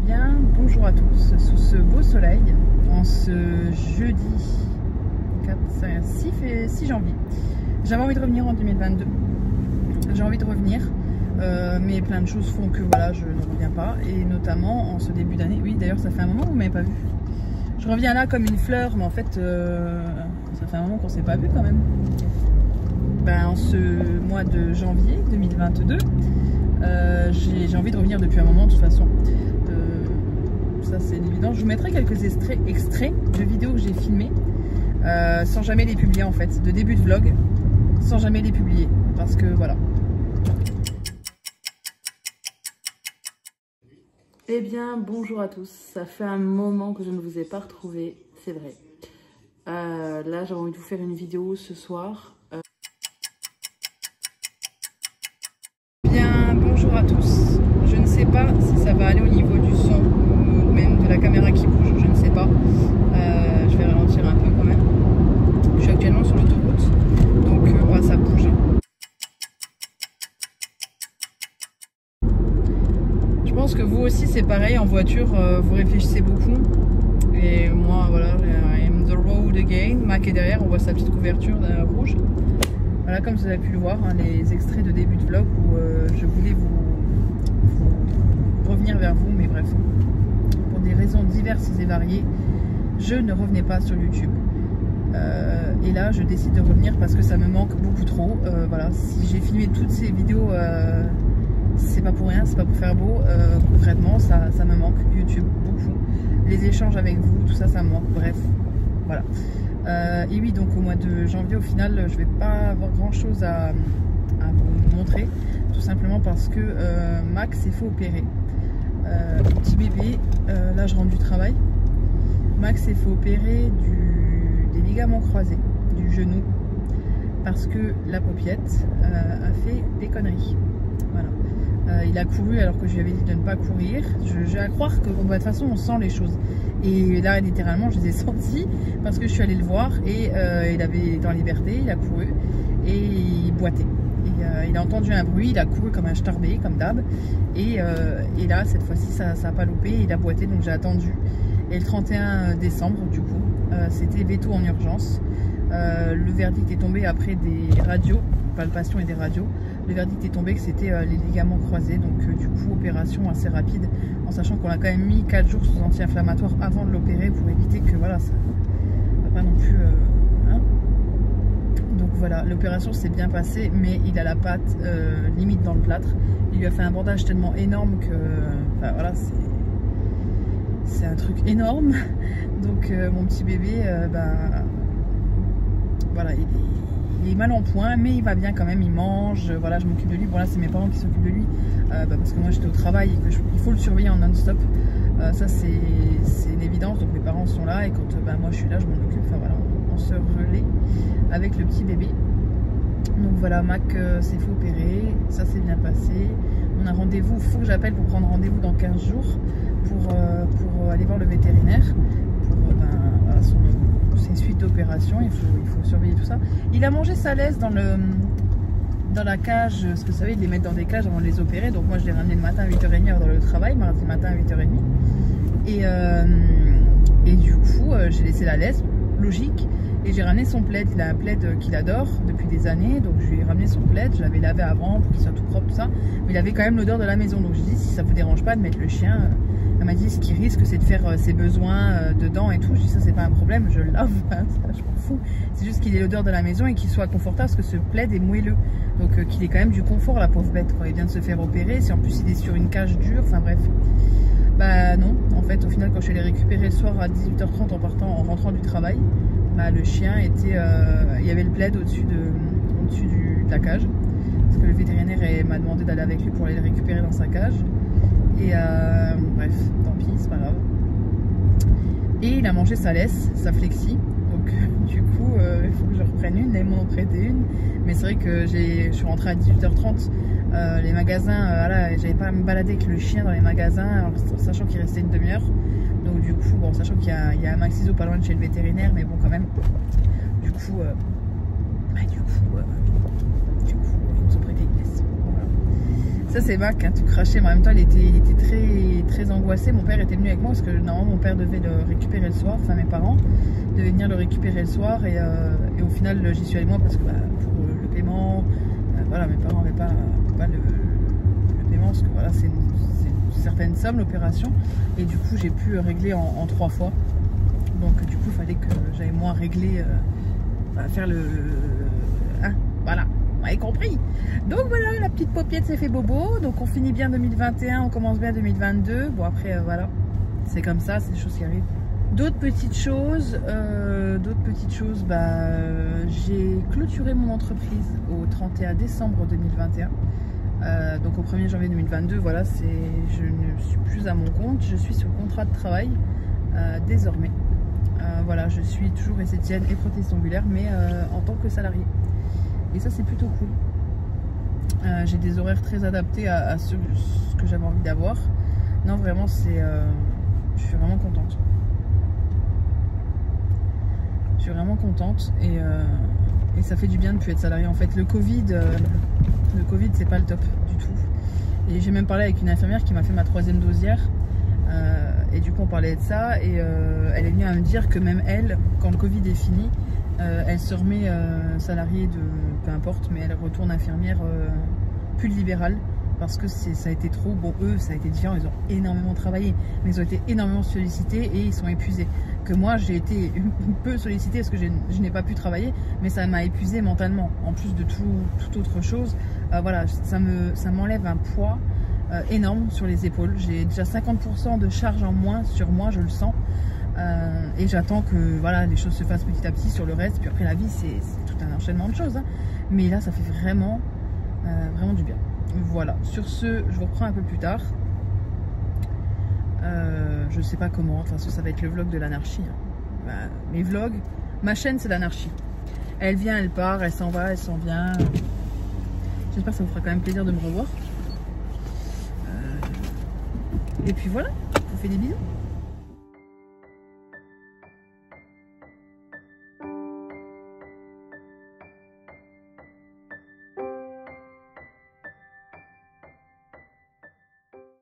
bien, bonjour à tous, sous ce beau soleil, en ce jeudi 6 janvier. J'avais envie de revenir en 2022, j'ai envie de revenir, mais plein de choses font que voilà, je ne reviens pas, et notamment en ce début d'année. Oui, d'ailleurs ça fait un moment que vous ne m'avez pas vu. Je reviens là comme une fleur, mais en fait, ça fait un moment qu'on ne s'est pas vu quand même. En ce mois de janvier 2022, j'ai envie de revenir depuis un moment de toute façon. Ça c'est évident. Je vous mettrai quelques extraits de vidéos que j'ai filmées sans jamais les publier en fait, de début de vlog, sans jamais les publier parce que voilà. Eh bien bonjour à tous, ça fait un moment que je ne vous ai pas retrouvé, c'est vrai. Là j'ai envie de vous faire une vidéo ce soir. Bonjour à tous, je ne sais pas si ça va aller au niveau du son ou même de la caméra qui bouge, je ne sais pas. Je vais ralentir un peu quand même. Je suis actuellement sur l'autoroute, donc ouais, ça bouge. Je pense que vous aussi c'est pareil, en voiture vous réfléchissez beaucoup. Et moi voilà, I'm the road again. Mac est derrière, on voit sa petite couverture rouge. Voilà, comme vous avez pu le voir, hein, les extraits de début de vlog où je voulais vous revenir vers vous, mais bref, pour des raisons diverses et variées, je ne revenais pas sur YouTube. Et là, je décide de revenir parce que ça me manque beaucoup trop. Voilà, si j'ai filmé toutes ces vidéos, c'est pas pour rien, c'est pas pour faire beau. Concrètement, ça me manque, YouTube, beaucoup. Les échanges avec vous, tout ça, ça me manque. Bref, voilà. Et oui, donc au mois de janvier, au final, je vais pas avoir grand chose à vous montrer, tout simplement parce que Max s'est fait opérer. Petit bébé, là je rentre du travail. Max s'est fait opérer des ligaments croisés du genou parce que la paupiette a fait des conneries. Voilà. Il a couru alors que je lui avais dit de ne pas courir. J'ai à croire que de toute façon on sent les choses. Et là littéralement je les ai sentis parce que je suis allée le voir et il avait été en liberté, il a couru et il boitait. Il a entendu un bruit, il a couru comme un starbé, comme d'hab. Et là, cette fois-ci, ça n'a pas loupé, il a boité, donc j'ai attendu. Et le 31 décembre, du coup, c'était veto en urgence. Le verdict est tombé après des radios, palpations et des radios. Le verdict est tombé que c'était les ligaments croisés, donc du coup, opération assez rapide, en sachant qu'on a quand même mis 4 jours sous anti-inflammatoire avant de l'opérer pour éviter que, voilà, ça ne va pas non plus... Donc voilà, l'opération s'est bien passée, mais il a la patte limite dans le plâtre. Il lui a fait un bandage tellement énorme que, enfin voilà, c'est un truc énorme. Donc mon petit bébé, voilà, il est mal en point, mais il va bien quand même, il mange. Voilà, je m'occupe de lui. Bon là, c'est mes parents qui s'occupent de lui, parce que moi j'étais au travail et qu'il faut le surveiller en non-stop. Ça c'est une évidence. Donc mes parents sont là et quand moi je suis là, je m'en occupe. Enfin voilà, on se relaie avec le petit bébé. Donc voilà, Mac s'est fait opérer, ça s'est bien passé. On a rendez-vous, il faut que j'appelle pour prendre rendez-vous dans 15 jours pour aller voir le vétérinaire pour voilà, ses suites d'opération. Il faut surveiller tout ça. Il a mangé sa laisse dans la cage, parce que vous savez, ils les mettent dans des cages avant de les opérer. Donc moi je l'ai ramené le matin à 8h30 dans le travail, mardi matin à 8h30. Et du coup, j'ai laissé la laisse, logique. Et j'ai ramené son plaid, il a un plaid qu'il adore depuis des années, donc je lui ai ramené son plaid, je l'avais lavé avant pour qu'il soit tout propre, tout ça, mais il avait quand même l'odeur de la maison, donc je lui ai dit si ça vous dérange pas de mettre le chien, elle m'a dit ce qui risque c'est de faire ses besoins dedans et tout, je dis ça c'est pas un problème, je le lave, hein, ça, je m'en fous, c'est juste qu'il ait l'odeur de la maison et qu'il soit confortable parce que ce plaid est moelleux, donc qu'il ait quand même du confort la pauvre bête, quoi. Il vient de se faire opérer, si en plus il est sur une cage dure, enfin bref. Bah non, en fait au final quand je suis allée récupérer le soir à 18h30 en rentrant du travail, le chien était, il y avait le plaid au-dessus de la cage, parce que le vétérinaire m'a demandé d'aller avec lui pour aller le récupérer dans sa cage. Et bref, tant pis, c'est pas grave. Et il a mangé sa laisse, sa flexi. Donc du coup, il faut que je reprenne une, ils m'en ont prêté une. Mais c'est vrai que je suis rentrée à 18h30. Les magasins, voilà, j'avais pas à me balader avec le chien dans les magasins, alors, sachant qu'il restait une demi-heure. Donc du coup, bon, sachant qu'il y a un Maxiso pas loin de chez le vétérinaire, mais bon quand même. Du coup, ils nous ont prêté une laisse. Voilà. Ça c'est Mac, hein, tout craché, mais en même temps il était très angoissé. angoissée. Mon père était venu avec moi parce que normalement mon père devait le récupérer le soir, enfin mes parents devaient venir le récupérer le soir et au final j'y suis allée moi parce que pour le paiement, voilà, mes parents n'avaient pas le paiement parce que voilà, c'est une certaine somme l'opération et du coup j'ai pu régler en 3 fois. Donc du coup il fallait que j'aille moins régler, faire hein, voilà. Vous avez compris. Donc voilà, la petite paupiette s'est fait bobo. Donc on finit bien 2021, on commence bien 2022. Bon après voilà, c'est comme ça, c'est des choses qui arrivent. D'autres petites choses, j'ai clôturé mon entreprise au 31 décembre 2021. Donc au 1er janvier 2022, voilà, je ne suis plus à mon compte, je suis sur contrat de travail désormais. Voilà, je suis toujours esthéticienne et prothésiste ongulaire, mais en tant que salariée. Et ça c'est plutôt cool. J'ai des horaires très adaptés à ce que j'avais envie d'avoir. Non vraiment je suis vraiment contente. Je suis vraiment contente et ça fait du bien de ne plus être salariée. En fait le Covid c'est pas le top du tout. Et j'ai même parlé avec une infirmière qui m'a fait ma 3e dose hier. Et du coup on parlait de ça et elle est venue à me dire que même elle, quand le Covid est fini, elle se remet salariée de peu importe, mais elle retourne infirmière plus libérale parce que ça a été trop. Bon, eux ça a été différent, ils ont énormément travaillé, mais ils ont été énormément sollicités et ils sont épuisés. Que moi j'ai été un peu sollicitée parce que je n'ai pas pu travailler, mais ça m'a épuisée mentalement en plus de toute autre chose. Voilà, ça m'enlève un poids énorme sur les épaules. J'ai déjà 50% de charge en moins sur moi, je le sens. Et j'attends que voilà, les choses se fassent petit à petit sur le reste. Puis après la vie c'est tout un enchaînement de choses, hein. Mais là ça fait vraiment du bien. Voilà, sur ce je vous reprends un peu plus tard. Je sais pas comment, enfin ça va être le vlog de l'anarchie, hein. Mes vlogs, ma chaîne c'est l'anarchie. Elle vient, elle part, elle s'en va, elle s'en vient. J'espère que ça vous fera quand même plaisir de me revoir. Et puis voilà, je vous fais des bisous.